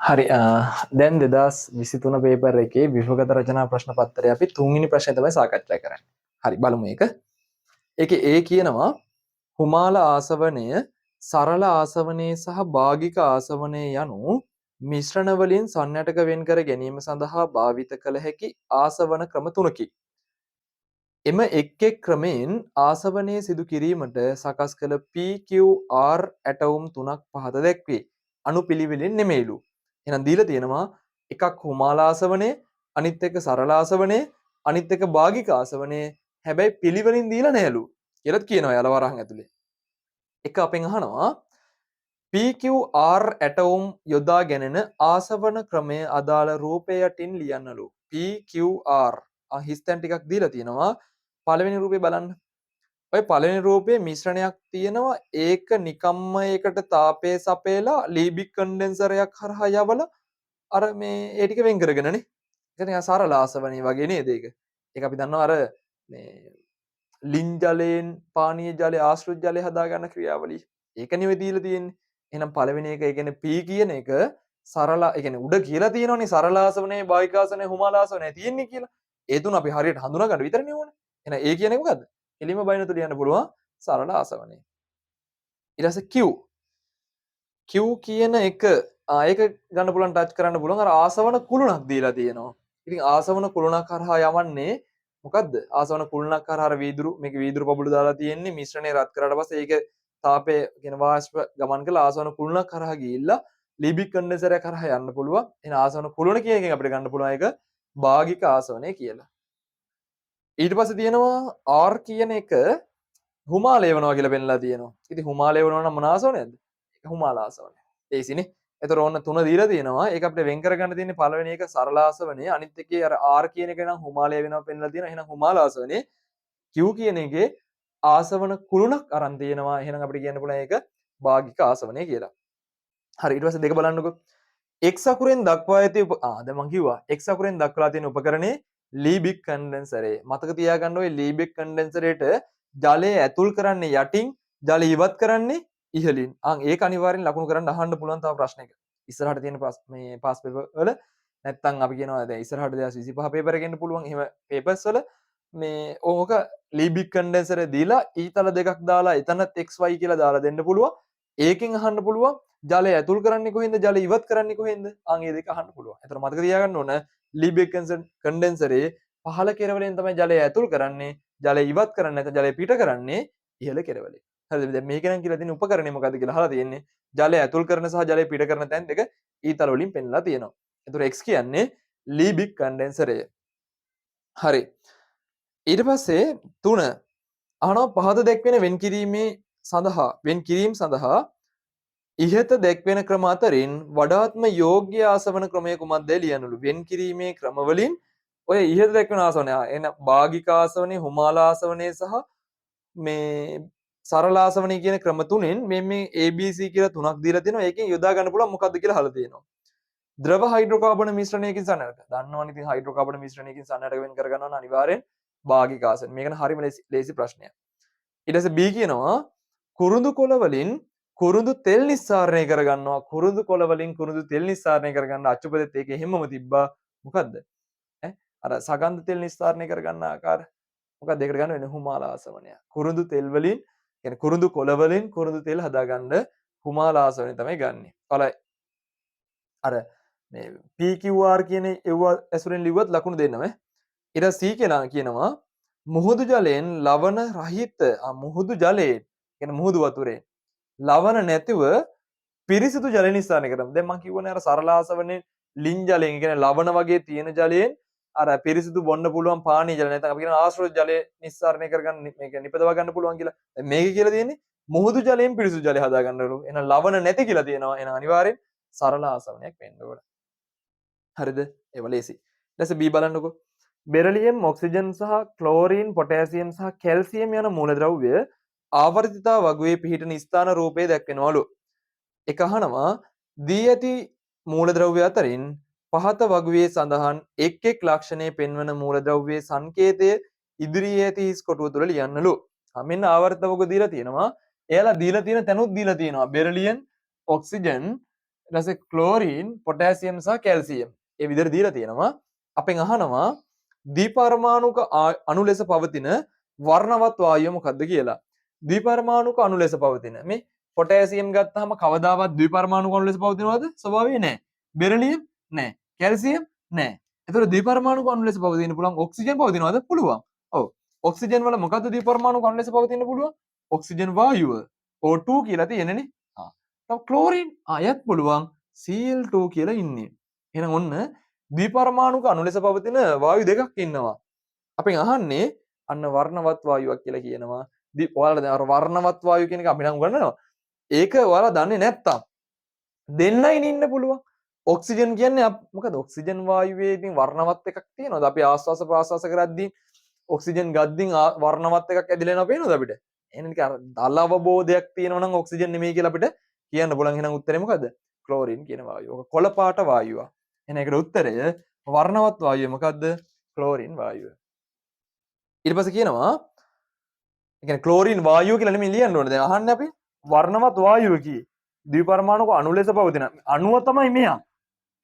හරි දැන් 2023 පේපර් එකේ විභාගත රචනා ප්‍රශ්න පත්‍රය අපි තුන්වෙනි ප්‍රශ්නය තමයි සාකච්ඡා කරන්නේ. හරි බලමු මේක. ඒකේ ඒ කියනවා හුමාල ආසවනය සරල ආසවනයේ සහ භාගික ආසවනයේ යනු මිශ්‍රණ වලින් සන්නටක වෙන් කර ගැනීම සඳහා භාවිත කළ හැකි ආසවන ක්‍රම තුනකි. එම එක් එක් ක්‍රමයෙන් ආසවනයේ සිදු කිරීමට සකස් කළ PQR ඇටවුම් තුනක් පහත දැක්වේ. අනුපිළිවෙලින් නෙමෙයිලු. එහෙනම් දීලා තියෙනවා එකක් හුමාලාසවනය, අනිත් එක සරලාසවනය, අනිත් එක භාගික ආසවනය. හැබැයි පිළිවෙලින් දීලා නැහැලු. කියලාත් කියනවා යාළ වරහන් ඇතුලේ. එක අපෙන් අහනවා PQR ඇටවුම් යොදා ගැනෙන ආසවන ක්‍රමය අදාළ රූපය යටින් ලියන්නලු. PQR හිස්තැන් ටිකක් දීලා තියෙනවා. පළවෙනි රූපේ බලන්න. ඔය පළවෙනි රූපයේ මිශ්‍රණයක් තියෙනවා. ඒක නිකම්ම ඒකට තාපය සපයලා ලීබික් කන්ඩෙන්සරයක් හරහා යවලා අර මේ ඒ ටික වෙන් කරගෙනනේ. ඒක නිකන් සරල ආසවණී වගේ නේද ඒක. ඒක අපි දන්නවා අර මේ ලින් ජලයෙන් පානීය ජලය ආශ්‍රිත ජලය හදා ගන්න ක්‍රියාවලිය. ඒකනේ ඔය දීලා තියෙන්නේ. එහෙනම් පළවෙනි එක ඒ කියන්නේ P කියන එක සරල ඒ කියන්නේ උඩ කියලා තියෙනවනේ සරල ආසවණේ භාවික ආසවණේ හුමාල ආසවණේ තියෙන්නේ කියලා. ඒ තුන අපි හරියට හඳුනා ගන්න විතරනේ ඕනේ. එහෙනම් ඒ කියන්නේ මොකද්ද? එලිම බයිනතු ලියන්න පුළුවන් සරල ආසවණේ. ඊට පස්සේ Q කියන එක ඒක ගන්න පුළුවන් ටච් කරන්න පුළුවන් අර ආසවන කුළුණක් දීලා තියෙනවා. ඉතින් ආසවන කුළුණක් කරහා යවන්නේ මොකද්ද? ආසවන කුළුණක් කරහා අර වීදුරු මේක වීදුරු පබුළු දාලා තියෙන්නේ මිශ්‍රණය රත් කරාට පස්සේ ඒක තාපය කියන වාෂ්ප ගමන් කරලා ආසවන කුළුණක් කරහා ගිහිල්ලා ලීබික් කන්ඩෙන්සර් එක කරහා යන්න පුළුවන්. එහෙනම් ආසවන කුළුණ කියන එකෙන් අපිට ගන්න පුළුවන් ඒක භාගික ආසවනය කියලා. ඊට පස්සේ තියෙනවා R කියන එක හුමාලේවනවා කියලා පෙන්නලා තියෙනවා. ඉතින් හුමාලේවනවා නම් මොන ආසවනයක්ද? ඒක හුමාල ආසවනය. ඒසිනේ. එතකොට ඕන්න තුන දීලා තියෙනවා. ඒක අපිට වෙන් කරගන්න තියෙන්නේ පළවෙනි එක සරල ආසවනේ. අනිත් එකේ අර R කියන එක නම් හුමාලය වෙනවා පෙන්නලා තියෙනවා. එහෙනම් හුමාල ආසවනේ. Q කියන එකේ ආසවන කුළුණක් අරන් තියෙනවා. එහෙනම් අපිට කියන්න පුළුවන් ඒක භාගික ආසවනේ කියලා. හරි ඊට පස්සේ දෙක බලන්නකෝ. x අකුරෙන් දක්වා ඇති දැන් මං කිව්වා x අකුරෙන් දක්වලා තියෙන උපකරණේ ලීබික් කන්ඩෙන්සරේ. මතක තියාගන්න ඔය ලීබික් කන්ඩෙන්සරේට ජලය ඇතුල් කරන්නේ යටින් ජලය ඉවත් කරන්නේ ඉහළින්. ඒක අනිවාර්යෙන් ලකුණු කරන්න අහන්න පුළුවන් තව ප්‍රශ්නයක. ඉස්සරහට තියෙන මේ පාස් පේපර් වල නැත්තම් අපි කියනවා දැන් ඉස්සරහට 2025 පේපර් එකෙන්න පුළුවන්. එහෙම පේපර්ස් වල මේ ඕක ලීබික් කන්ඩෙන්සරේ දීලා ඊතල දෙකක් දාලා එතනත් xy කියලා දාලා දෙන්න පුළුවන්. ඒකෙන් අහන්න පුළුවන් ජලය ඇතුල් කරන්නේ කොහෙන්ද ජලය ඉවත් කරන්නේ කොහෙන්ද? ඒ දෙක අහන්න පුළුවන්. ඒතර මතක තියාගන්න ඕන ලීබික් කන්ඩෙන්සරේ පහළ කෙරවලෙන් තමයි ජලය ඇතුල් කරන්නේ. ජලය ඉවත් කරන්නේ නැත්නම් ජලය පිට කරන්නේ ඉහළ කෙරවලෙන්. හරිද? දැන් මේක නම් කියලා තියෙන උපකරණය මොකද්ද කියලා අහලා තියෙන්නේ. ජලය ඇතුල් කරන සහ ජලය පිට කරන තැන් දෙක ඊතල වලින් පෙන්නලා තියෙනවා. ඒතර x කියන්නේ ලීබික් කන්ඩෙන්සරය. හරි. ඊට පස්සේ 3 අහනවා පහත දැක්වෙන වෙන් කිරීම සඳහා ඉහත දැක්වෙන ක්‍රම අතරින් වඩාත්ම යෝග්‍ය ආසවන ක්‍රමය කුමක්ද ලියනලු. වෙන් කිරීමේ ක්‍රම වලින් ඔය ඉහත දැක්වෙන ආසවනය එන භාගික ආසවනේ හුමාල ආසවනේ සහ මේ සරල ආසවනේ කියන ක්‍රම තුනෙන් මේ ABC කියලා තුනක් දීලා තියෙනවා. ඒකෙන් යොදා ගන්න පුළුවන් මොකක්ද කියලා අහලා තියෙනවා. ද්‍රව හයිඩ්‍රෝකාබන මිශ්‍රණයකින් සන්නට. දන්නවනේ ඉතින් හයිඩ්‍රෝකාබන මිශ්‍රණයකින් සන්නට වෙන් කර ගන්නවා නම් අනිවාර්යෙන් භාගික ආසන. මේක නම් හරිම ලේසි ප්‍රශ්නයක්. ඊට පස්සේ B කියනවා කුරුඳු කොළ වලින් කුරුඳු තෙල් නිස්සාරණය කරගන්නවා. කුරුඳු කොළ වලින් කුරුඳු තෙල් නිස්සාරණය කරගන්න අච්චුපදෙත් ඒක හැමම තිබ්බා. මොකද්ද? අර සගන්ධ තෙල් නිස්සාරණය කරගන්න ආකාර. මොකක්ද ඒකට ගන්න වෙන්නේ හුමාල ආසවනය. කුරුඳු තෙල් වලින් කියන්නේ කුරුඳු කොළ වලින් කුරුඳු තෙල් හදාගන්න හුමාල ආසවනය තමයි ගන්නෙ. ඔයාලා අර මේ PQR කියන ඒව ඇසුරෙන් ලිව්වත් ලකුණු දෙන්නම. ඊට C කියනවා මුහුදු ජලයෙන් ලවණ රහිත මුහුදු ජලයෙන් කියන්නේ මුහුදු වතුරේ ලවණ නැතිව පිරිසිදු ජල නිස්සාරණය කරනවා. දැන් මම කියවනේ අර සරල ආසවනේ ලින් ජලයෙන් කියන්නේ ලවණ වගේ තියෙන ජලයෙන් අර පිරිසිදු බොන්න පුළුවන් පානීය ජල නැත්නම් අපි කියන ආශ්‍රිත ජලය නිස්සාරණය කරගන්න මේක නිපදවා ගන්න පුළුවන් කියලා. දැන් මේක කියලා තියෙන්නේ මුහුදු ජලයෙන් පිරිසිදු ජලය හදා ගන්නලු. එහෙනම් ලවණ නැති කියලා තියෙනවා. එහෙනම් අනිවාර්යෙන් සරල ආසවනයක් වෙන්න ඕන. හරිද? ඒව ලේසි. ඊට පස්සේ B බලන්නකෝ. බෙරලියම් ඔක්සිජන් සහ ක්ලෝරීන් පොටෑසියම් සහ කැල්සියම් යන මූලද්‍රව්‍ය ආවර්තිතා වගුවේ පිහිටන ස්ථාන රූපයේ දැක්වෙනවලු. එක අහනවා දී ඇති මූලද්‍රව්‍ය අතරින් පහත වගුවේ සඳහන් එක් එක් ලක්ෂණය පෙන්වන මූලද්‍රව්‍යයේ සංකේතය ඉදිරියේ ඇති හිස් කොටුව තුළ ලියන්නලු. මෙන්න ආවර්තිත වගුව දීලා තියෙනවා. එයාලා දීලා තියෙන තැනුත් දීලා තියෙනවා. බෙරලියම් ඔක්සිජන් ඊට පස්සේ ක්ලෝරින් පොටෑසියම් සහ කැල්සියම් ඒ විදිහට දීලා තියෙනවා. අපෙන් අහනවා ද්විපරමාණුක අණු ලෙස පවතින වර්ණවත් වායුව මොකක්ද කියලා. ද්විපරමාණුක අණු ලෙස පවතින මේ පොටෑසියම් ගත්තාම කවදාවත් ද්විපරමාණුක අණු ලෙස පවතිනවද? ස්වභාවයේ නැහැ. බෙරිලියම් නැහැ. කැල්සියම් නැහැ. ඒතර ද්විපරමාණුක අණු ලෙස පවතින්න පුළුවන්. ඔක්සිජන් පවතිනවද? පුළුවන්. ඔව්. ඔක්සිජන් වල මොකද්ද ද්විපරමාණුක අණු ලෙස පවතින්න පුළුවන්? ඔක්සිජන් වායුව. O2 කියලා තියෙනනේ. තව ක්ලෝරින් ආයත් පුළුවන් Cl2 කියලා ඉන්නේ. එහෙනම් ඔන්න ද්විපරමාණුක අණු ලෙස පවතින වායු දෙකක් ඉන්නවා. අපෙන් අහන්නේ අන්න වර්ණවත් වායුවක් කියලා කියනවා. ඔයාලා දැන් අර වර්ණවත් වායු කියන එක අපි නම් උගන්වනවා. ඒක ඔයාලා දන්නේ නැත්තම් දෙන්නයි ඉන්න පුළුවන්. ඔක්සිජන් කියන්නේ මොකද ඔක්සිජන් වායුවේ ඉතින් වර්ණවත් එකක් තියෙනවද? අපි ආස්වාස ප්‍රාස්වාස කරද්දී ඔක්සිජන් ගද්දින් වර්ණවත් එකක් ඇදිලා යනවා පේනවද අපිට? එහෙනම් නිකන් අර දල අවබෝධයක් තියෙනවා නම් ඔක්සිජන් නෙමෙයි කියලා අපිට කියන්න පුළුවන්. එහෙනම් උත්තරේ මොකද්ද? ක්ලෝරින් කියන වායුව. ඔක කොළ පාට වායුවක්. එහෙනම් ඒකට උත්තරය වර්ණවත් වායුව මොකද්ද? ක්ලෝරින් වායුව. ඊට පස්සේ කියනවා ඒ කියන්නේ ක්ලෝරින් වායුව කියලා නෙමෙයි ලියන්න ඕනේ. දැන් අහන්නේ අපි වර්ණවත් වායුව කී. ද්විපරමාණුක අණු ලෙස පවතින. අණුව තමයි මෙයා.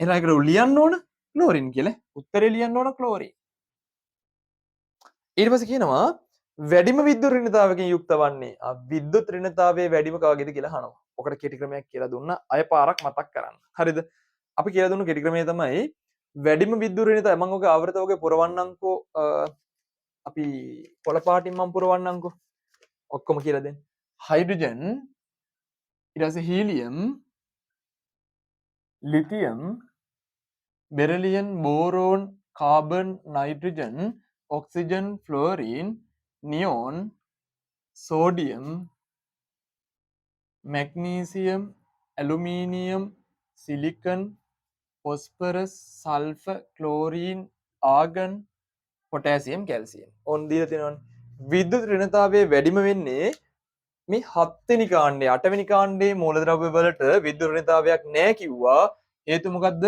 එහෙනම් ඒකට ලියන්න ඕන ක්ලෝරින් කියලා. උත්තරේ ලියන්න ඕන ක්ලෝරින්. ඊට පස්සේ කියනවා වැඩිම විද්‍යුත් ඍණතාවකින් යුක්ත වන්නේ විද්‍යුත් ඍණතාවයේ වැඩිම කාගේද කියලා අහනවා. ඔකට කෙටි ක්‍රමයක් කියලා දුන්නා. අය පාරක් මතක් කරන්න. හරිද? අපි කියලා දුන්නු කෙටි ක්‍රමය තමයි වැඩිම විද්‍යුත් ඍණතාවය. මම ඔගේ ආවර්තකයේ පුරවන්නම්කෝ අපි කොළ පාටින් මම පුරවන්නම්කෝ. ඔක්කොම කියලා දෙන්න. හයිඩ්‍රජන් ඊට පස්සේ helium lithium beryllium boron carbon nitrogen oxygen fluorine neon sodium magnesium aluminium silicon phosphorus sulphur chlorine argon potassium calcium ඔන්න දීලා තියෙනවනේ විද්‍යුත් ඍණතාවයේ වැඩිම වෙන්නේ මේ 7 වෙනි කාණ්ඩේ 8 වෙනි කාණ්ඩේ මූලද්‍රව්‍ය වලට විද්‍යුත් ඍණතාවයක් නැහැ කිව්වා හේතුව මොකද්ද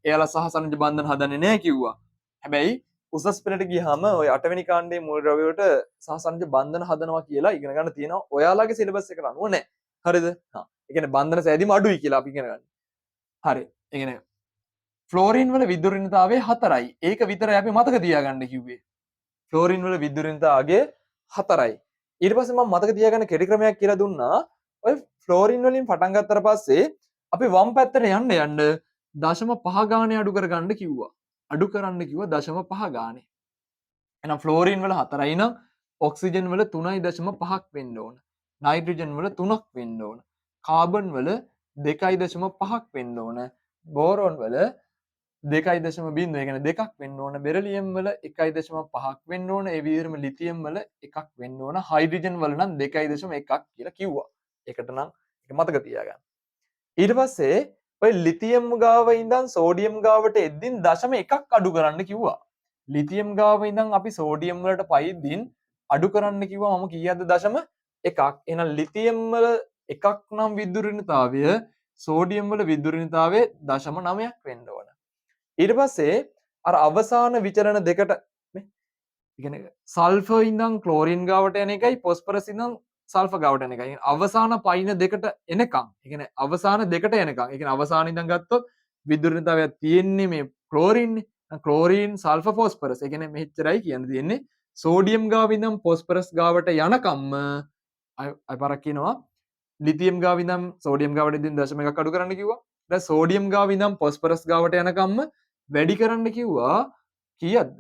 එයාලා සහසංජ බන්ධන හදන්නේ නැහැ කිව්වා හැබැයි උසස් පෙළට ගියාම ඔය 8 වෙනි කාණ්ඩේ මූලද්‍රව්‍ය වලට සහසංජ බන්ධන හදනවා කියලා ඉගෙන ගන්න තියෙනවා ඔයාලගේ සිලබස් එකට අනුව නැහැ හරිද හා ඒ කියන්නේ බන්ධන සෑදීම අඩුයි කියලා අපි ඉගෙන ගන්න හරි ඒ කියන්නේ ෆ්ලෝරින් වල විද්‍යුත් ඍණතාවය 4යි ඒක විතරයි අපි මතක තියාගන්න කිව්වේ ෆ්ලෝරින් වල විද්‍යුත් ඍණතාවය 4යි ඊට පස්සේ මම මතක තියාගන්න කෙටි ක්‍රමයක් කියලා දුන්නා ඔය ෆ්ලෝරින් වලින් පටන් ගත්තට පස්සේ අපි වම් පැත්තට යන්න 0.5 ගානේ අඩු කරගන්න කිව්වා අඩු කරන්න කිව්වා 0.5 ගානේ එහෙනම් ෆ්ලෝරින් වල 4යි නම් ඔක්සිජන් වල 3.5ක් වෙන්න ඕන නයිට්‍රජන් වල 3ක් වෙන්න ඕන කාබන් වල 2.5ක් වෙන්න ඕන බෝරෝන් වල 2.0 ඒ කියන්නේ දෙකක් වෙන්න ඕන බෙරිලියම් වල 1.5ක් වෙන්න ඕන ඒ විදිහටම ලිතියම් වල එකක් වෙන්න ඕන හයිඩ්‍රජන් වල නම් 2.1ක් කියලා කිව්වා ඒකට නම් ඒක මතක තියාගන්න ඊට පස්සේ ඔය ලිතියම් ගාව ඉඳන් සෝඩියම් ගාවට එද්දින් 0.1ක් අඩු කරන්න කිව්වා ලිතියම් ගාව ඉඳන් අපි සෝඩියම් වලට පයිද්දින් අඩු කරන්න කිව්වා මම කීයක්ද 0.1ක් එහෙනම් ලිතියම් වල එකක් නම් විද්‍යුත් ඍණතාවය සෝඩියම් වල විද්‍යුත් ඍණතාවය 0.9ක් වෙන්න ඕන ඊට පස්සේ අර අවසාන විචලන දෙකට නේ ඒ කියන්නේ සල්ෆර් ඉඳන් ක්ලෝරින් ගාවට යන එකයි ෆොස්ෆරස් ඉඳන් සල්ෆර් ගාවට යන එකයි අවසාන පයින් දෙකට එනකම් ඒ කියන්නේ අවසාන දෙකට එනකම් ඒ කියන්නේ අවසාන ඉඳන් ගත්තොත් විද්‍යුත් ඍණතාවයක් තියෙන්නේ මේ ක්ලෝරින් නේ ක්ලෝරින් සල්ෆර් ෆොස්ෆරස් ඒ කියන්නේ මෙච්චරයි කියන්න තියෙන්නේ සෝඩියම් ගාව ඉඳන් ෆොස්ෆරස් ගාවට යනකම්ම අය පාරක් කියනවා ලිතියම් ගාව ඉඳන් සෝඩියම් ගාවට ඉදින් 0.1ක් අඩු කරන්න කිව්වා දැන් සෝඩියම් ගාව ඉඳන් ෆොස්ෆරස් ගාවට යනකම්ම වැඩි කරන්න කිව්වා කීයක්ද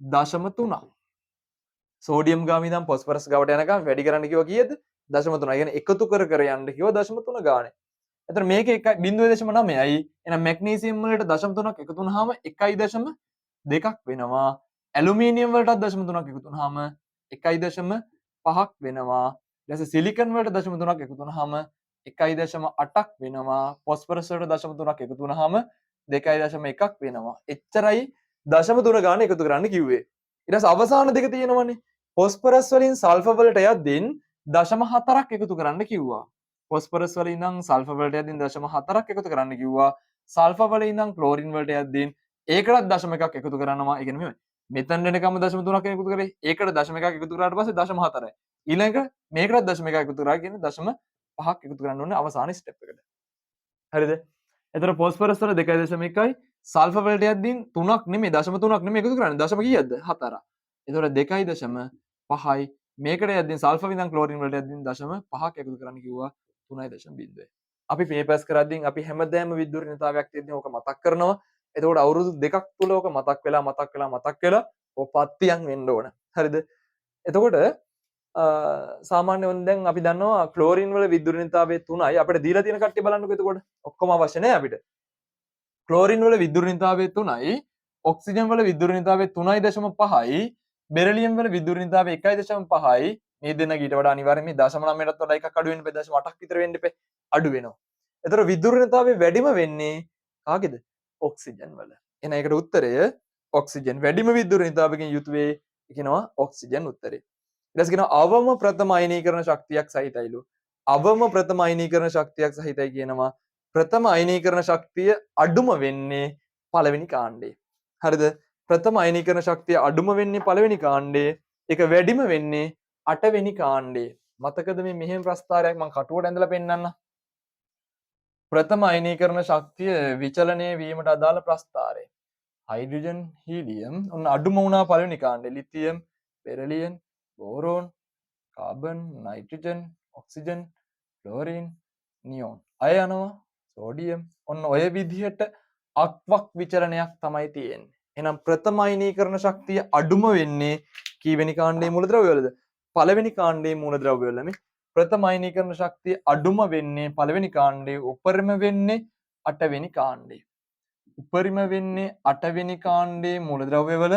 0.3ක් සෝඩියම් ගාව ඉඳන් ෆොස්ෆරස් ගාවට යනකම් වැඩි කරන්න කිව්වා කීයද 0.3 ඒ කියන්නේ එකතු කර යන්න කිව්වා 0.3 ගානේ එතන මේක 0.9යි එහෙනම් මැග්නීසියම් වලට 0.3ක් එකතු වුනහම 1.2ක් වෙනවා ඇලුමිනියම් වලටත් 0.3ක් එකතු වුනහම 1.5ක් වෙනවා ඊට පස්සේ සිලිකන් වලට 0.3ක් එකතු වුනහම 1.8ක් වෙනවා ෆොස්ෆරස් වලට 0.3ක් එකතු වුනහම 2.1ක් වෙනවා එච්චරයි 0.3 ගාන එකතු කරන්න කිව්වේ ඊට පස්සේ අවසාන දෙක තියෙනවනේ ෆොස්ෆරස් වලින් සල්ෆර් වලට යද්දින් 0.4ක් එකතු කරන්න කිව්වා ෆොස්ෆරස් වල ඉඳන් සල්ෆර් වලට යද්දින් 0.4ක් එකතු කරන්න කිව්වා සල්ෆර් වල ඉඳන් ක්ලෝරින් වලට යද්දින් ඒකටත් 0.1ක් එකතු කරනවා ඒ කියන්නේ මෙතන එනකම් 0.3ක් එකතු කරේ ඒකට 0.1ක් එකතු කරාට පස්සේ 0.4යි ඊළඟ මේකටත් 0.1ක් එකතු කරා කියන්නේ 0.5ක් එකතු කරන්න ඕනේ අවසාන ස්ටෙප් එකට හරිද එතකොට phosphorus වල 2.1යි සල්ෆර් වලට යද්දී 3ක් නෙමෙයි 0.3ක් නෙමෙයි එකතු කරන්නේ. දශම කීයක්ද? 4ක්. එතකොට 2.5යි මේකට යද්දී සල්ෆර් ඉඳන් ක්ලෝරින් වලට යද්දී 0.5ක් එකතු කරන්න කිව්වා 3.0. අපි පේපර්ස් කරද්දී අපි හැමදාම විද්‍යුත්නිතාවයක් තියෙද්දී ඕක මතක් කරනවා. එතකොට අවුරුදු 2ක් තුල ඕක මතක් වෙලා ඔය පත්තියන් වෙන්න ඕන. හරිද? එතකොට සාමාන්‍යයෙන් දැන් අපි දන්නවා ක්ලෝරින් වල විද්‍යුත්නිතාවය 3යි. අපිට දීලා තියෙන කට්ටිය බලන්නකෝ එතකොට. ඔක්කොම අවශ්‍ය නැහැ අපිට. ක්ලෝරින් වල විද්‍යුත්නිතාවය 3යි. ඔක්සිජන් වල විද්‍යුත්නිතාවය 3.5යි. බෙරිලියම් වල විද්‍යුත්නිතාවය 1.5යි. මේ දෙන්න ඊට වඩා අනිවාර්යයෙන් මේ 0.9ටත් වඩා එකක් අඩු වෙන්න බෑ. 0.8ක් විතර වෙන්න බෑ. අඩු වෙනවා. එතකොට විද්‍යුත්නිතාවය වැඩිම වෙන්නේ කාගේද? ඔක්සිජන් වල. එහෙනම් ඒකට උත්තරය ඔක්සිජන්. වැඩිම විද්‍යුත්නිතාවකින් යුතු වේ කියනවා ඔක්සිජන් උත්තරේ. ඊට පස්සේ කියනවා අවම ප්‍රථම අයනීකරණ ශක්තියක් සහිතයිලු. අවම ප්‍රථම අයනීකරණ ශක්තියක් සහිතයි කියනවා. ප්‍රථම අයනීකරණ ශක්තිය අඩුම වෙන්නේ පළවෙනි කාණ්ඩේ. හරිද? ප්‍රථම අයනීකරණ ශක්තිය අඩුම වෙන්නේ පළවෙනි කාණ්ඩේ. ඒක වැඩිම වෙන්නේ 8 වෙනි කාණ්ඩේ. මතකද මේ මෙහෙම ප්‍රස්තාරයක් මම කටුවට ඇඳලා පෙන්නන්න. ප්‍රථම අයනීකරණ ශක්තිය විචලනය වීමට අදාළ ප්‍රස්තාරය. හයිඩ්‍රජන් හීලියම් ඔන්න අඩුම වුණා පළවෙනි කාණ්ඩේ. Lithium, beryllium, boron, carbon, nitrogen, oxygen, chlorine, neon. අය යනවා සෝඩියම්. ඔන්න ඔය විදිහට අක්වක් විචලනයක් තමයි තියෙන්නේ. එහෙනම් ප්‍රථම අයනීකරණ ශක්තිය අඩුම වෙන්නේ කීවෙනි කාණ්ඩයේ මූලද්‍රව්‍ය වලද? පළවෙනි කාණ්ඩයේ මූලද්‍රව්‍ය වල. මේ ප්‍රථම අයනීකරණ ශක්තිය අඩුම වෙන්නේ පළවෙනි කාණ්ඩයේ, උපරිම වෙන්නේ 8 වෙනි කාණ්ඩයේ. උපරිම වෙන්නේ 8 වෙනි කාණ්ඩයේ මූලද්‍රව්‍ය වල,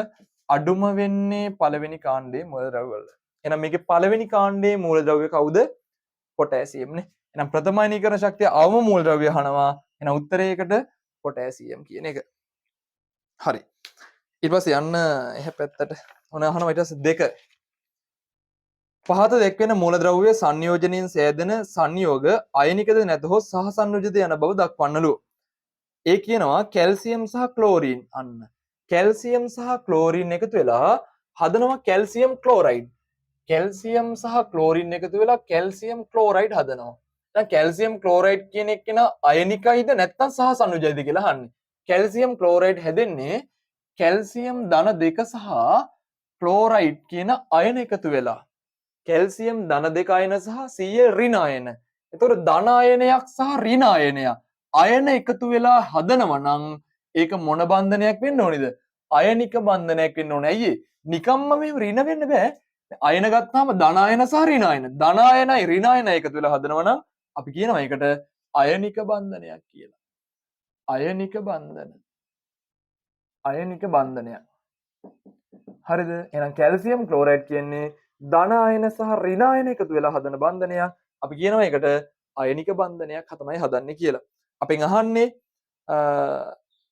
අඩුම වෙන්නේ පළවෙනි කාණ්ඩයේ මූලද්‍රව්‍ය වල. එහෙනම් මේකේ පළවෙනි කාණ්ඩයේ මූලද්‍රව්‍ය කවුද? පොටෑසියම් නේ. එහෙනම් ප්‍රථම අයනීකරණ ශක්තිය අවම මූලද්‍රව්‍ය අහනවා. එහෙනම් උත්තරයකට පොටෑසියම් කියන එක. හරි. ඊට පස්සේ යන්න එහා පැත්තට. ඔන්න අහනවා ඊට පස්සේ 2. පහත දැක්වෙන මූලද්‍රව්‍ය සංයෝජනයෙන් සෑදෙන සංයෝග අයනිකද නැතහොත් සහසංයුජිත යන බව දක්වන්නලු. ඒ කියනවා කැල්සියම් සහ ක්ලෝරීන්. අන්න කැල්සියම් සහ ක්ලෝරීන් එකතු වෙලා හදනවා කැල්සියම් ක්ලෝරයිඩ්. කැල්සියම් සහ ක්ලෝරීන් එකතු වෙලා කැල්සියම් ක්ලෝරයිඩ් හදනවා. දැන් කැල්සියම් ක්ලෝරයිඩ් කියන එක න අයනිකයිද නැත්නම් සහසංයුජයිද කියලා අහන්නේ. කැල්සියම් ක්ලෝරයිඩ් හැදෙන්නේ කැල්සියම් ධන 2 සහ ක්ලෝරයිඩ් කියන අයන එකතු වෙලා. කැල්සියම් ධන 2 අයන සහ Cl ඍණ අයන. එතකොට ධන අයනයක් සහ ඍණ අයනයක් අයන එකතු වෙලා හදනවා නම් ඒක මොන බන්ධනයක් වෙන්න ඕනේද? අයනික බන්ධනයක් වෙන්න ඕනේ. ඇයි? නිකම්ම මෙහෙම ඍණ වෙන්න බෑ. අයන ගත්තාම ධන අයන සහ ඍණ අයන. ධන අයනයි ඍණ අයනයි එකතු වෙලා හදනවා නම් අපි කියනවා ඒකට අයනික බන්ධනයක් කියලා. අයනික බන්ධන. අයනික බන්ධනයක්. හරිද? එහෙනම් කැල්සියම් ක්ලෝරයිඩ් කියන්නේ ධන අයන සහ ඍණ අයන එකතු වෙලා හදන බන්ධනයක්. අපි කියනවා ඒකට අයනික බන්ධනයක් තමයි හදන්නේ කියලා. අපෙන් අහන්නේ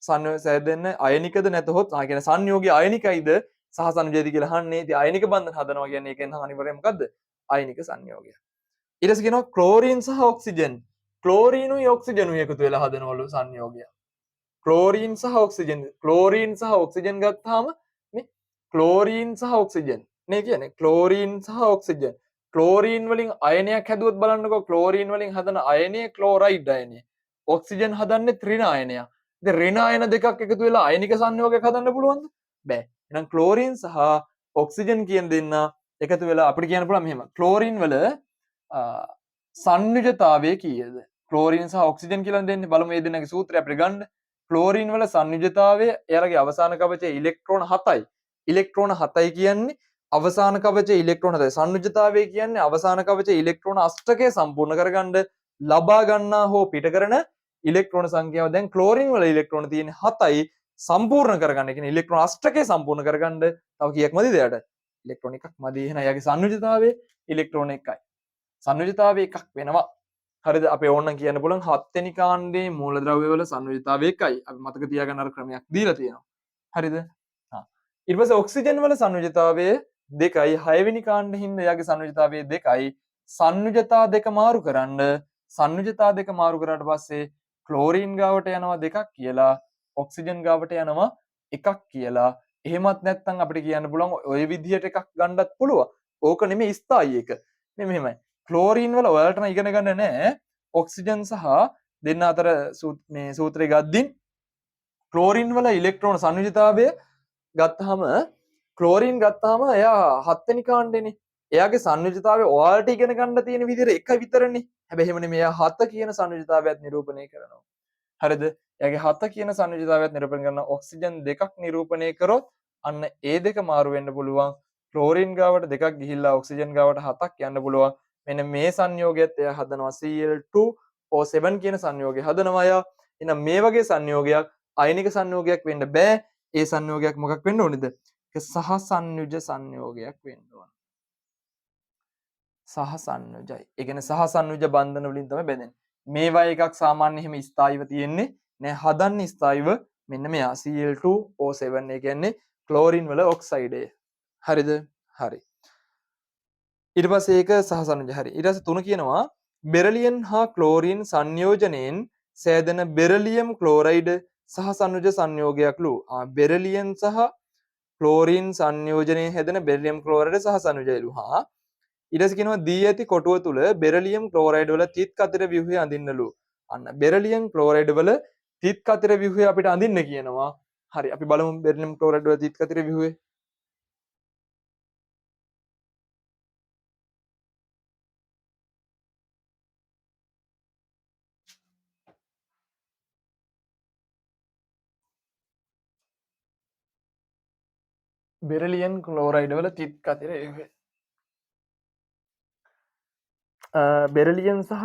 සෑදෙන්න අයනිකද නැතහොත් කියන සංයෝගය අයනිකයිද සහ සංයෝජයද කියලා අහන්නේ. ඉතින් අයනික බන්ධන හදනවා කියන්නේ ඒකෙන් අනිවාර්යයෙන් මොකද්ද? අයනික සංයෝගය. ඊට පස්සේ කියනවා ක්ලෝරින් සහ ඔක්සිජන්. ක්ලෝරිනුයි ඔක්සිජනුයි එකතු වෙලා හදනවලු සංයෝගය. ක්ලෝරින් සහ ඔක්සිජන්. ක්ලෝරින් සහ ඔක්සිජන් ගත්තාම මේ ක්ලෝරින් සහ ඔක්සිජන් නේ කියන්නේ. ක්ලෝරින් සහ ඔක්සිජන්. ක්ලෝරින් වලින් අයනයක් හැදුවොත් බලන්නකෝ. ක්ලෝරින් වලින් හදන අයනය ක්ලෝරයිඩ් අයනය. ඔක්සිජන් හදන්නේ ත්‍රිණ අයනයක්. ඉතින් ඍණ අයන දෙකක් එකතු වෙලා අයනික සංයෝගයක් හදන්න පුළුවන්ද? බෑ. එහෙනම් ක්ලෝරින් සහ ඔක්සිජන් කියන දෙන්න එකතු වෙලා අපිට කියන්න පුළුවන් මෙහෙම. ක්ලෝරින් වල සංයුජතාවය කීයද? ක්ලෝරින් සහ ඔක්සිජන් කියලා දෙන්නේ. බලමු මේ දෙන්නගේ සූත්‍රය අපිට ගන්න. ක්ලෝරින් වල සංයුජතාවය එයාලගේ අවසාන කවචයේ ඉලෙක්ට්‍රෝන 7යි. ඉලෙක්ට්‍රෝන 7යි කියන්නේ අවසාන කවචයේ ඉලෙක්ට්‍රෝන 7යි. සංයුජතාවය කියන්නේ අවසාන කවචයේ ඉලෙක්ට්‍රෝන අෂ්ටකය සම්පූර්ණ කරගන්න ලබා ගන්නා හෝ පිට කරන ඉලෙක්ට්‍රෝන සංඛ්‍යාව. දැන් ක්ලෝරින් වල ඉලෙක්ට්‍රෝන තියෙන්නේ 7යි. සම්පූර්ණ කරගන්න කියන්නේ ඉලෙක්ට්‍රෝන අෂ්ටකය සම්පූර්ණ කරගන්න තව කීයක් මදිද එයාට? ඉලෙක්ට්‍රෝන එකක් මදි. එහෙනම් එයාගේ සංයුජතාවය ඉලෙක්ට්‍රෝන 1යි. සංයුජතාවය එකක් වෙනවා. හරිද? අපේ ඕනනම් කියන්න පුළුවන් 7 වෙනි කාණ්ඩයේ මූලද්‍රව්‍ය වල සංයුජතාවය 1යි. අපි මතක තියාගන්න අර ක්‍රමයක් දීලා තියෙනවා. හරිද? ඊට පස්සේ ඔක්සිජන් වල සංයුජතාවය 2යි. 6 වෙනි කාණ්ඩේ හින්දා එයාගේ සංයුජතාවය 2යි. සංයුජතා දෙක මාරු කරන්න. සංයුජතා දෙක මාරු කරාට පස්සේ ක්ලෝරින් ගාවට යනවා 2ක් කියලා. ඔක්සිජන් ගාවට යනවා 1ක් කියලා. එහෙමත් නැත්නම් අපිට කියන්න පුළුවන් ඔය විදිහට එකක් ගන්නත් පුළුවන්. ඕක නෙමෙයි ස්ථායි එක. මේ මෙහෙමයි. ක්ලෝරින් වල ඔයාලට නම් ඉගෙන ගන්න නෑ ඔක්සිජන් සහ දෙන්න අතර මේ සූත්‍රය ගද්දින් ක්ලෝරින් වල ඉලෙක්ට්‍රෝන සංයුජිතාවය ගත්තාම ක්ලෝරින් ගත්තාම එයා 7 වෙනි කාණ්ඩෙනේ. එයාගේ සංයුජිතාවය ඔයාලට ඉගෙන ගන්න තියෙන විදිහට එක විතරනේ. හැබැයි එහෙම නෙමෙයි. එයා 7 කියන සංයුජිතාවයත් නිරූපණය කරනවා. හරිද? එයාගේ 7 කියන සංයුජිතාවයත් නිරූපණය කරන ඔක්සිජන් දෙකක් නිරූපණය කරොත් අන්න ඒ දෙක මාරු වෙන්න පුළුවන්. ක්ලෝරින් ගාවට දෙකක් ගිහිල්ලා ඔක්සිජන් ගාවට 7ක් යන්න පුළුවන්. මෙන්න මේ සංයෝගයත් එයා හදනවා Cl2O7 කියන සංයෝගය හදනවා එයා. එහෙනම් මේ වගේ සංයෝගයක් අයනික සංයෝගයක් වෙන්න බෑ. ඒ සංයෝගයක් මොකක් වෙන්න ඕනේද? සහ සංයුජ සංයෝගයක් වෙන්න ඕන. සහ සංයුජයි. ඒ කියන්නේ සහ සංයුජ බන්ධන වලින් තමයි බැඳෙන්නේ. මේවා එකක් සාමාන්‍ය එහෙම ස්ථායිව තියෙන්නේ නෑ. හදන්නේ ස්ථායිව මෙන්න මෙයා Cl2O7 ඒ කියන්නේ ක්ලෝරින් වල ඔක්සයිඩය. හරිද? හරි. ඊට පස්සේ ඒක සහ සංයුජ හරි. ඊට පස්සේ තුන කියනවා බෙරිලියම් හා ක්ලෝරින් සංයෝජනයෙන් සෑදෙන බෙරිලියම් ක්ලෝරයිඩ් සහ සංයුජ සංයෝගයක්ලු. බෙරිලියම් සහ ක්ලෝරින් සංයෝජනයෙන් හැදෙන බෙරිලියම් ක්ලෝරයිඩ් සහ සංයුජයලු. ඊට පස්සේ කියනවා දී ඇති කොටුව තුල බෙරිලියම් ක්ලෝරයිඩ් වල තිත් කතර ව්‍යුහය අඳින්නලු. අන්න බෙරිලියම් ක්ලෝරයිඩ් වල තිත් කතර ව්‍යුහය අපිට අඳින්න කියනවා. හරි අපි බලමු බෙරිලියම් ක්ලෝරයිඩ් වල තිත් කතර ව්‍යුහය. බෙරිලියම් ක්ලෝරයිඩ් වල තිත් කතර ව්‍යුහය. බෙරිලියම් සහ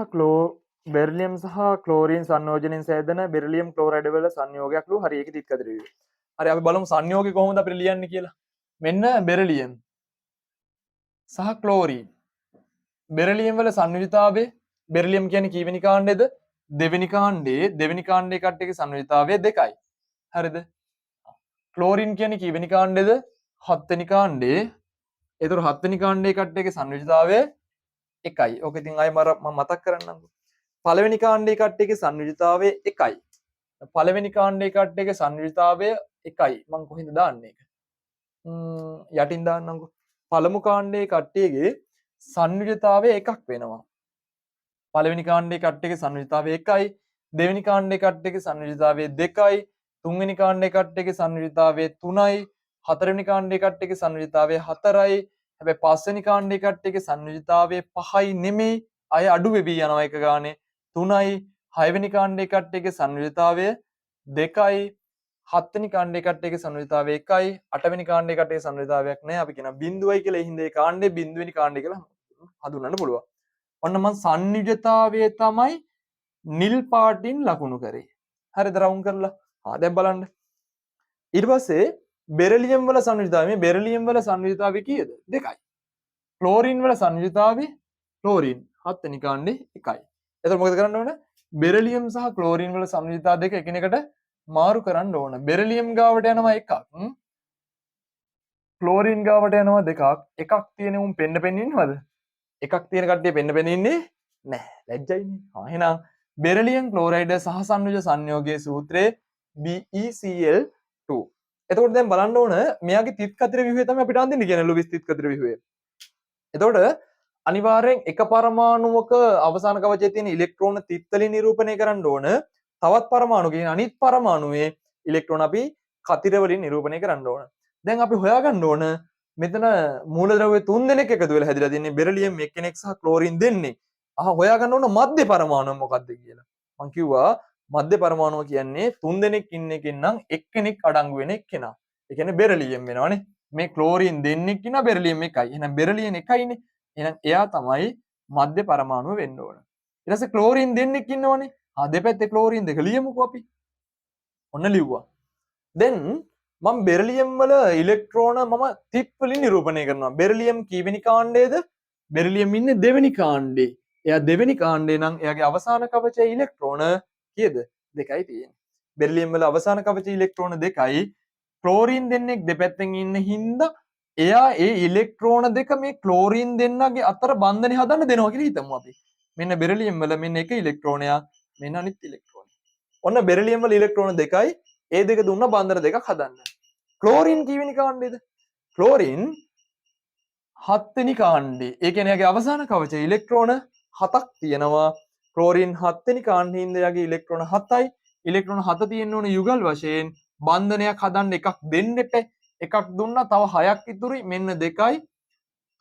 ක්ලෝරින් සංයෝජනයෙන් සෑදෙන බෙරිලියම් ක්ලෝරයිඩ් වල සංයෝගයක්ලු. හරි ඒක තිත් කතර ව්‍යුහය. හරි අපි බලමු සංයෝගය කොහොමද අපිට ලියන්නේ කියලා. මෙන්න බෙරිලියම් සහ ක්ලෝරින්. බෙරිලියම් වල සංයුජිතාවය බෙරිලියම් කියන්නේ කීවෙනි කාණ්ඩයේද? දෙවෙනි කාණ්ඩයේ දෙවෙනි කාණ්ඩයේ කට්ටියගේ සංයුජිතාවය 2යි. හරිද? ක්ලෝරින් කියන්නේ කීවෙනි කාණ්ඩයේද? 7 වෙනි කාණ්ඩයේ. ඒතර 7 වෙනි කාණ්ඩයේ කට්ටියගේ සංයුජිතාවය 1යි. ඕක ඉතින් ආයෙ මම මතක් කරන්නම්කෝ. පළවෙනි කාණ්ඩයේ කට්ටියගේ සංයුජිතාවය 1යි. පළවෙනි කාණ්ඩයේ කට්ටියගේ සංයුජිතාවය 1යි. මම කොහෙන්ද දාන්නේ ඒක? යටින් දාන්නම්කෝ. පළමු කාණ්ඩයේ කට්ටියගේ සංයුජිතාවය 1ක් වෙනවා. පළවෙනි කාණ්ඩයේ කට්ටියගේ සංයුජිතාවය 1යි. දෙවෙනි කාණ්ඩයේ කට්ටියගේ සංයුජිතාවය 2යි. තුන්වෙනි කාණ්ඩයේ කට්ටියගේ සංයුජිතාවය 3යි. හතරවෙනි කාණ්ඩයේ කට්ටියගේ සංයුජිතාවය 4යි. හැබැයි පස්වෙනි කාණ්ඩයේ කට්ටියගේ සංයුජිතාවය 5යි නෙමෙයි. අය අඩු වෙවි යනවා එක ගානේ 3යි. හයවෙනි කාණ්ඩයේ කට්ටියගේ සංයුජිතාවය 2යි. හත්වෙනි කාණ්ඩයේ කට්ටියගේ සංයුජිතාවය 1යි. අටවෙනි කාණ්ඩයේ කට්ටියගේ සංයුජිතාවයක් නැහැ. අපි කියන බිඳුවයි කියලා. ඒ හින්දා ඒ කාණ්ඩේ බිඳුවෙනි කාණ්ඩය කියලා හඳුන්වන්න පුළුවන්. ඔන්න මම සංයුජතාවය තමයි නිල් පාටින් ලකුණු කරේ. හරිද රවුම් කරලා? දැන් බලන්න. ඊට පස්සේ බෙරිලියම් වල සංයුජිතාවය මේ බෙරිලියම් වල සංයුජිතාවය කීයද? 2යි. ක්ලෝරින් වල සංයුජිතාවය ක්ලෝරින් 7 වෙනි කාණ්ඩේ 1යි. එතකොට මොකද කරන්න ඕන? බෙරිලියම් සහ ක්ලෝරින් වල සංයුජිතා දෙක එකිනෙකට මාරු කරන්න ඕන. බෙරිලියම් ගාවට යනවා එකක්. ක්ලෝරින් ගාවට යනවා දෙකක්. එකක් තියෙන උන් පෙන්න ඉන්නවද? එකක් තියෙන කට්ටිය පෙන්න ඉන්නේ නැහැ. ලැජ්ජයිනේ. එහෙනම් බෙරිලියම් ක්ලෝරයිඩ් සහ සංයුජ සංයෝගයේ සූත්‍රය BeCl2. එතකොට දැන් බලන්න ඕන මෙයාගේ තිත් කතර ව්‍යුහය තමයි අපිට අඳින්න කියන්නේ ලුයිස් තිත් කතර ව්‍යුහය. එතකොට අනිවාර්යෙන් එක පරමාණුවක අවසාන කවචයේ තියෙන ඉලෙක්ට්‍රෝන තිත් වලින් නිරූපණය කරන්න ඕන. තවත් පරමාණුකකින් අනිත් පරමාණුවේ ඉලෙක්ට්‍රෝන අපි කතිර වලින් නිරූපණය කරන්න ඕන. දැන් අපි හොයාගන්න ඕන මෙතන මූලද්‍රව්‍ය 3 දෙනෙක් එකතු වෙලා හැදිලා තියෙන්නේ බෙරිලියම් එක්කෙනෙක් සහ ක්ලෝරින් දෙන්නේ. හොයාගන්න ඕන මධ්‍ය පරමාණුව මොකක්ද කියලා. මං කිව්වා මධ්‍ය පරමාණුව කියන්නේ 3 දෙනෙක් ඉන්න එකෙන් නම් එක්කෙනෙක් අඩංගු වෙන එක්කෙනා. ඒ කියන්නේ බෙරිලියම් වෙනවනේ. මේ ක්ලෝරින් දෙන්නෙක් ඉන්නවා බෙරිලියම් එකයි. එහෙනම් බෙරිලියම් එකයිනේ. එහෙනම් එයා තමයි මධ්‍ය පරමාණුව වෙන්න ඕන. ඊට පස්සේ ක්ලෝරින් දෙන්නෙක් ඉන්නවනේ. දෙපැත්තේ ක්ලෝරින් දෙක ලියමුකෝ අපි. ඔන්න ලිව්වා. දැන් මම බෙරිලියම් වල ඉලෙක්ට්‍රෝන මම තිත් වලින් නිරූපණය කරනවා. බෙරිලියම් කීවෙනි කාණ්ඩයේද? බෙරිලියම් ඉන්නේ දෙවෙනි කාණ්ඩේ. එයා දෙවෙනි කාණ්ඩේ නම් එයාගේ අවසාන කවචයේ ඉලෙක්ට්‍රෝන කීයද? 2යි තියෙන්නේ. බෙරිලියම් වල අවසාන කවචයේ ඉලෙක්ට්‍රෝන 2යි. ක්ලෝරින් දෙන්නෙක් දෙපැත්තෙන් ඉන්න හින්දා එයා ඒ ඉලෙක්ට්‍රෝන දෙක මේ ක්ලෝරින් දෙන්නගේ අතර බන්ධනය හදන්න දෙනවා කියලා හිතමු අපි. මෙන්න බෙරිලියම් වල මෙන්න එක ඉලෙක්ට්‍රෝනයක් මෙන්න අනිත් ඉලෙක්ට්‍රෝනය. ඔන්න බෙරිලියම් වල ඉලෙක්ට්‍රෝන 2යි. ඒ දෙක දුන්න බන්ධන දෙකක් හදන්න. ක්ලෝරින් කීවෙනි කාණ්ඩේද? ක්ලෝරින් 7 වෙනි කාණ්ඩේ. ඒ කියන්නේ එයාගේ අවසාන කවචයේ ඉලෙක්ට්‍රෝන 7ක් තියෙනවා. ක්ලෝරින් 7 වෙනි කාණ්ඩේ හින්දා එයාගේ ඉලෙක්ට්‍රෝන 7යි. ඉලෙක්ට්‍රෝන 7 තියෙන්න ඕනේ යුගල් වශයෙන්. බන්ධනයක් හදන්න එකක් දෙන්න එපා. එකක් දුන්නා තව 6ක් ඉතුරුයි. මෙන්න 2යි 3යි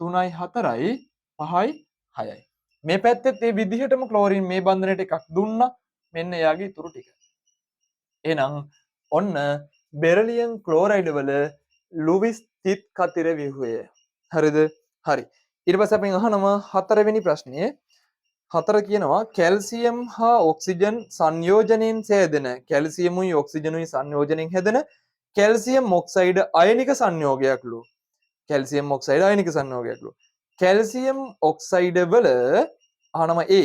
4යි 5යි 6යි. මේ පැත්තෙත් මේ විදිහටම ක්ලෝරින් මේ බන්ධනයට එකක් දුන්නා. මෙන්න එයාගේ ඉතුරු ටික. එහෙනම් ඔන්න බෙරිලියම් ක්ලෝරයිඩ් වල ලුවිස් තිත් කතිර ව්‍යුහය. හරිද? හරි. ඊට පස්සේ අපි අහනවා හතරවෙනි ප්‍රශ්නය. හතර කියනවා කැල්සියම් හා ඔක්සිජන් සංයෝජනයෙන් සෑදෙන කැල්සියමුයි ඔක්සිජනුයි සංයෝජනයෙන් හැදෙන කැල්සියම් ඔක්සයිඩ් අයනික සංයෝගයක්ලු. කැල්සියම් ඔක්සයිඩ් අයනික සංයෝගයක්ලු. කැල්සියම් ඔක්සයිඩ් වල අහනවා A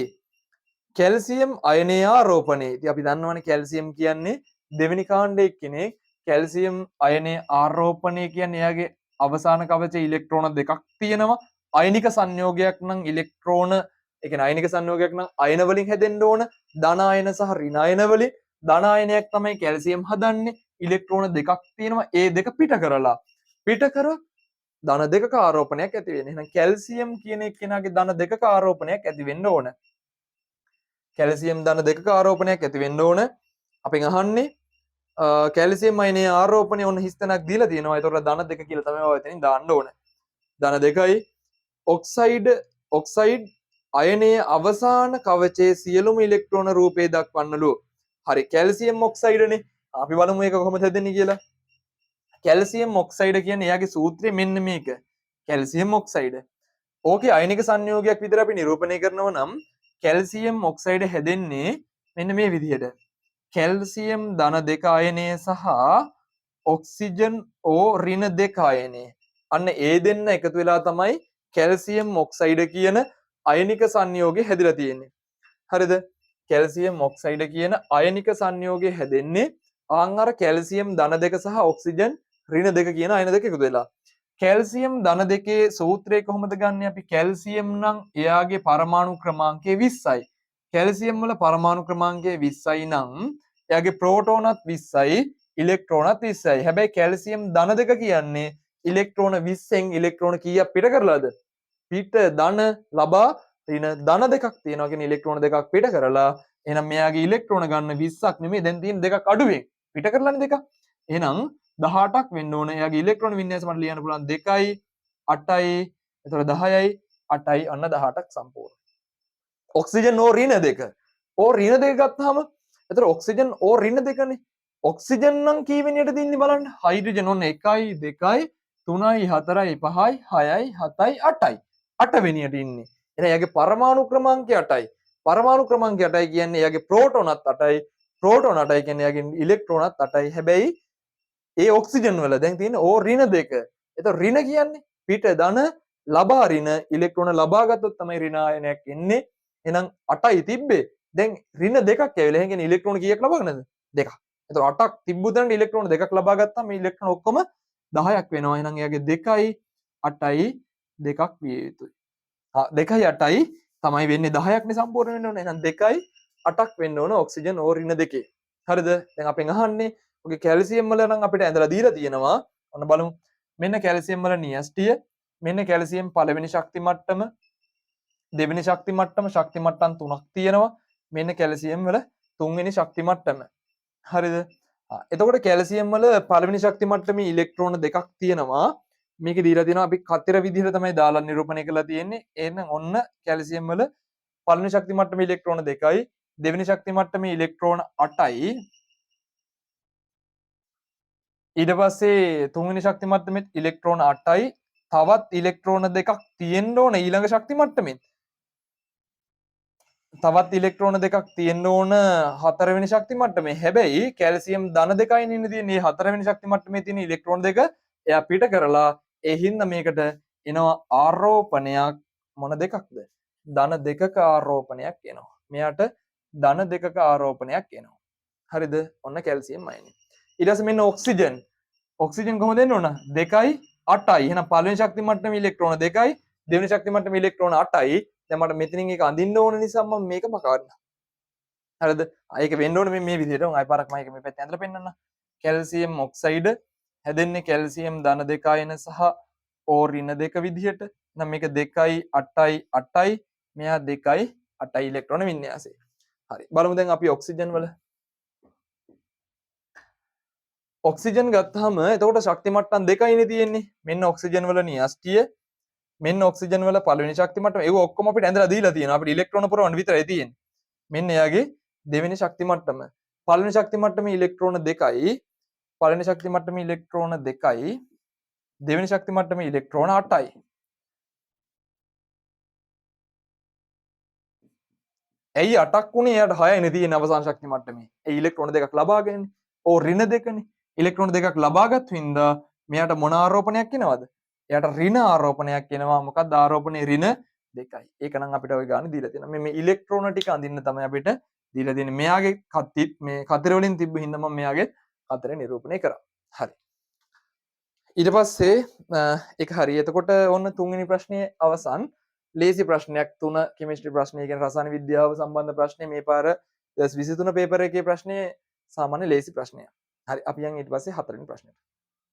කැල්සියම් අයනය ආරෝපණය. ඉතින් අපි දන්නවනේ කැල්සියම් කියන්නේ දෙවෙනි කාණ්ඩයේ කෙනෙක්. කැල්සියම් අයනය ආරෝපණය කියන්නේ එයාගේ අවසාන කවචේ ඉලෙක්ට්‍රෝන දෙකක් තියෙනවා. අයනික සංයෝගයක් නම් ඉලෙක්ට්‍රෝන ඒ කියන්නේ අයනික සංයෝගයක් නම් අයන වලින් හැදෙන්න ඕන. ධන අයන සහ ඍණ අයන වලින් ධන අයනයක් තමයි කැල්සියම් හදන්නේ. ඉලෙක්ට්‍රෝන දෙකක් තියෙනවා. ඒ දෙක පිට කරලා පිට කර ධන දෙකක ආරෝපණයක් ඇති වෙන්නේ. එහෙනම් කැල්සියම් කියන එක්කෙනාගේ ධන දෙකක ආරෝපණයක් ඇති වෙන්න ඕන. කැල්සියම් ධන දෙකක ආරෝපණයක් ඇති වෙන්න ඕන. අපෙන් අහන්නේ කැල්සියම් අයනයේ ආරෝපණය ඔන්න හිස්තැනක් දීලා තියෙනවා. ඒතකොට ධන දෙක කියලා තමයි ඔය එතනින් දාන්න ඕන. ධන දෙකයි ඔක්සයිඩ් අයනයේ අවසාන කවචයේ සියලුම ඉලෙක්ට්‍රෝන රූපේ දක්වන්නලු. හරි කැල්සියම් ඔක්සයිඩනේ. අපි බලමු මේක කොහොමද හැදෙන්නේ කියලා. කැල්සියම් ඔක්සයිඩ කියන්නේ එයාගේ සූත්‍රය මෙන්න මේක. කැල්සියම් ඔක්සයිඩ. ඕකේ අයනික සංයෝගයක් විතර අපි නිරූපණය කරනවා නම් කැල්සියම් ඔක්සයිඩ හැදෙන්නේ මෙන්න මේ විදිහට. කැල්සියම් ධන දෙක අයනය සහ ඔක්සිජන් O ඍණ දෙක අයනය. අන්න ඒ දෙන්න එකතු වෙලා තමයි කැල්සියම් ඔක්සයිඩ කියන අයනික සංයෝගය හැදිලා තියෙන්නේ. හරිද? කැල්සියම් ඔක්සයිඩ කියන අයනික සංයෝගය හැදෙන්නේ ආන් අර කැල්සියම් ධන දෙක සහ ඔක්සිජන් ඍණ දෙක කියන අයන දෙක එකතු වෙලා. කැල්සියම් ධන දෙකේ සූත්‍රය කොහොමද ගන්නෙ අපි? කැල්සියම් නම් එයාගේ පරමාණු ක්‍රමාංකය 20යි. කැල්සියම් වල පරමාණු ක්‍රමාංකය 20යි නම් එයාගේ ප්‍රෝටෝනත් 20යි, ඉලෙක්ට්‍රෝනත් 20යි. හැබැයි කැල්සියම් ධන දෙක කියන්නේ ඉලෙක්ට්‍රෝන 20න් ඉලෙක්ට්‍රෝන කීයක් පිට කරලාද? පිට ධන ලබා ඍණ ධන දෙකක් තියෙනවා. කියන්නේ ඉලෙක්ට්‍රෝන දෙකක් පිට කරලා එහෙනම් මෙයාගේ ඉලෙක්ට්‍රෝන ගන්න 20ක් නෙමෙයි දැන් තියෙන දෙකක් අඩුවෙන් පිට කරලානේ දෙකක්. එහෙනම් 18ක් වෙන්න ඕන. එයාගේ ඉලෙක්ට්‍රෝන වින්‍යාස මට ලියන්න පුළුවන් 2යි 8යි. එතකොට 10යි 8යි අන්න 18ක් සම්පූර්ණ. ඔක්සිජන් O ඍණ දෙක. O ඍණ දෙක ගත්තාම එතකොට ඔක්සිජන් O ඍණ දෙකනේ. ඔක්සිජන් නම් කී වෙනියටද ඉන්නේ බලන්න. හයිඩ්‍රජන් ඔන්න 1යි 2යි 3යි 4යි 5යි 6යි 7යි 8යි. 8 වෙනියට ඉන්නේ. එහෙනම් එයාගේ පරමාණු ක්‍රමාංකය 8යි. පරමාණු ක්‍රමාංකය 8යි කියන්නේ එයාගේ ප්‍රෝටෝනත් 8යි. ප්‍රෝටෝන 8යි කියන්නේ එයාගේ ඉලෙක්ට්‍රෝනත් 8යි. හැබැයි ඒ ඔක්සිජන් වල දැන් තියෙන O ඍණ දෙක. එතකොට ඍණ කියන්නේ පිට ධන ලබා ඍණ ඉලෙක්ට්‍රෝන ලබා ගත්තොත් තමයි ඍණ ආයනයක් එන්නේ. එහෙනම් 8යි තිබ්බේ. දැන් ඍණ දෙකක් ඇවිල්ලා. එහෙනම් කියන්නේ ඉලෙක්ට්‍රෝන කීයක් ලබාගෙනද? දෙකක්. එතකොට 8ක් තිබ්බු දැන් ඉලෙක්ට්‍රෝන දෙකක් ලබා ගත්තාම මේ ඉලෙක්ට්‍රෝන ඔක්කොම 10ක් වෙනවා. එහෙනම් එයාගේ 2යි 8යි දෙකක් විය යුතුයි. 2යි 8යි තමයි වෙන්නේ 10ක් නේ සම්පූර්ණ වෙන්න ඕනේ. එහෙනම් 2යි 8ක් වෙන්න ඕන ඔක්සිජන් O ඍණ දෙකේ. හරිද? දැන් අපෙන් අහන්නේ ඔගේ කැල්සියම් වල නම් අපිට ඇඳලා දීලා තියෙනවා. ඔන්න බලමු. මෙන්න කැල්සියම් වල න්‍යෂ්ටිය. මෙන්න කැල්සියම් පළවෙනි ශක්ති මට්ටම, දෙවෙනි ශක්ති මට්ටම, ශක්ති මට්ටම් 3ක් තියෙනවා. මෙන්න කැල්සියම් වල තුන්වෙනි ශක්ති මට්ටම. හරිද? එතකොට කැල්සියම් වල පළවෙනි ශක්ති මට්ටමේ ඉලෙක්ට්‍රෝන දෙකක් තියෙනවා. මේක දීලා තියෙනවා අපි කතර විදිහට තමයි දාලා නිරූපණය කරලා තියෙන්නේ. එහෙනම් ඔන්න කැල්සියම් වල පළවෙනි ශක්ති මට්ටමේ ඉලෙක්ට්‍රෝන 2යි, දෙවෙනි ශක්ති මට්ටමේ ඉලෙක්ට්‍රෝන 8යි. ඊට පස්සේ තුන්වෙනි ශක්ති මට්ටමේ ඉලෙක්ට්‍රෝන 8යි. තවත් ඉලෙක්ට්‍රෝන දෙකක් තියෙන්න ඕන ඊළඟ ශක්ති මට්ටමේ. තවත් ඉලෙක්ට්‍රෝන දෙකක් තියෙන්න ඕන හතරවෙනි ශක්ති මට්ටමේ. හැබැයි කැල්සියම් ධන දෙකයි ඉන්නේ තියෙන්නේ. හතරවෙනි ශක්ති මට්ටමේ තියෙන ඉලෙක්ට්‍රෝන දෙක එයා පිට කරලා ඒ හින්දා මේකට එනවා ආරෝපණයක් මොන දෙකක්ද? ධන දෙකක ආරෝපණයක් එනවා. මෙයාට ධන දෙකක ආරෝපණයක් එනවා. හරිද? ඔන්න කැල්සියම් අයනය. ඊට පස්සේ මෙන්න ඔක්සිජන්. ඔක්සිජන් කොහොමද එන්න ඕන? 2යි 8යි. එහෙනම් පළවෙනි ශක්ති මට්ටමේ ඉලෙක්ට්‍රෝන 2යි, දෙවෙනි ශක්ති මට්ටමේ ඉලෙක්ට්‍රෝන 8යි. දැන් මට මෙතනින් එක අඳින්න ඕන නිසා මම මේක මකවන්න. හරිද? ඒක වෙන්න ඕනේ මේ විදිහට. මම ආයි පාරක් මම ඒක මේ පැත්තේ ඇඳලා පෙන්නන්න. කැල්සියම් ඔක්සයිඩ හැදෙන්නේ කැල්සියම් ධන දෙක අයන සහ O ඍණ දෙක විදිහට. එහෙනම් මේක 2යි 8යි 8යි. මෙයා 2යි 8යි ඉලෙක්ට්‍රෝන වින්‍යාසය. හරි. බලමු දැන් අපි ඔක්සිජන් වල. ඔක්සිජන් ගත්තාම එතකොට ශක්ති මට්ටම් දෙකයිනේ තියෙන්නේ. මෙන්න ඔක්සිජන් වල න්‍යෂ්ටිය, මෙන්න ඔක්සිජන් වල පළවෙනි ශක්ති මට්ටම. ඒක ඔක්කොම අපිට ඇඳලා දීලා තියෙනවා. අපිට ඉලෙක්ට්‍රෝන පුරවන්න විතරයි තියෙන්නේ. මෙන්න එයාගේ දෙවෙනි ශක්ති මට්ටම. පළවෙනි ශක්ති මට්ටමේ ඉලෙක්ට්‍රෝන 2යි. පළවෙනි ශක්ති මට්ටමේ ඉලෙක්ට්‍රෝන 2යි. දෙවෙනි ශක්ති මට්ටමේ ඉලෙක්ට්‍රෝන 8යි. ඇයි 8ක් උනේ? එයාට 6යිනේ තියෙන අවසාන ශක්ති මට්ටමේ. ඒ ඉලෙක්ට්‍රෝන දෙකක් ලබාගෙනනේ. ඕ ඍණ දෙකනේ. ඉලෙක්ට්‍රෝන දෙකක් ලබාගත් හින්දා මෙයාට මොන ආරෝපණයක් එනවද? එයාට ඍණ ආරෝපණයක් එනවා. මොකක්ද ආරෝපණේ? ඍණ 2යි. ඒක නම් අපිට ওই ගාන දීලා තියෙනවා. මේ ඉලෙක්ට්‍රෝන ටික අඳින්න තමයි අපිට දීලා තියෙන්නේ. මෙයාගේ කතිත් මේ කතර වලින් තිබ්බ හින්දා මම මෙයාගේ කතර නිරූපණය කරා. හරි. ඊට පස්සේ ඒක හරි. එතකොට ඔන්න තුන්වෙනි ප්‍රශ්නයේ අවසන් ලේසි ප්‍රශ්නයක් 3 කෙමිස්ට්‍රි ප්‍රශ්නය කියන්නේ රසායන විද්‍යාව සම්බන්ධ ප්‍රශ්නේ මේ පාර 23 පේපර් එකේ ප්‍රශ්නේ සාමාන්‍ය ලේසි ප්‍රශ්නයක්. හරි අපි යන් ඊට පස්සේ හතරවෙනි ප්‍රශ්නෙට.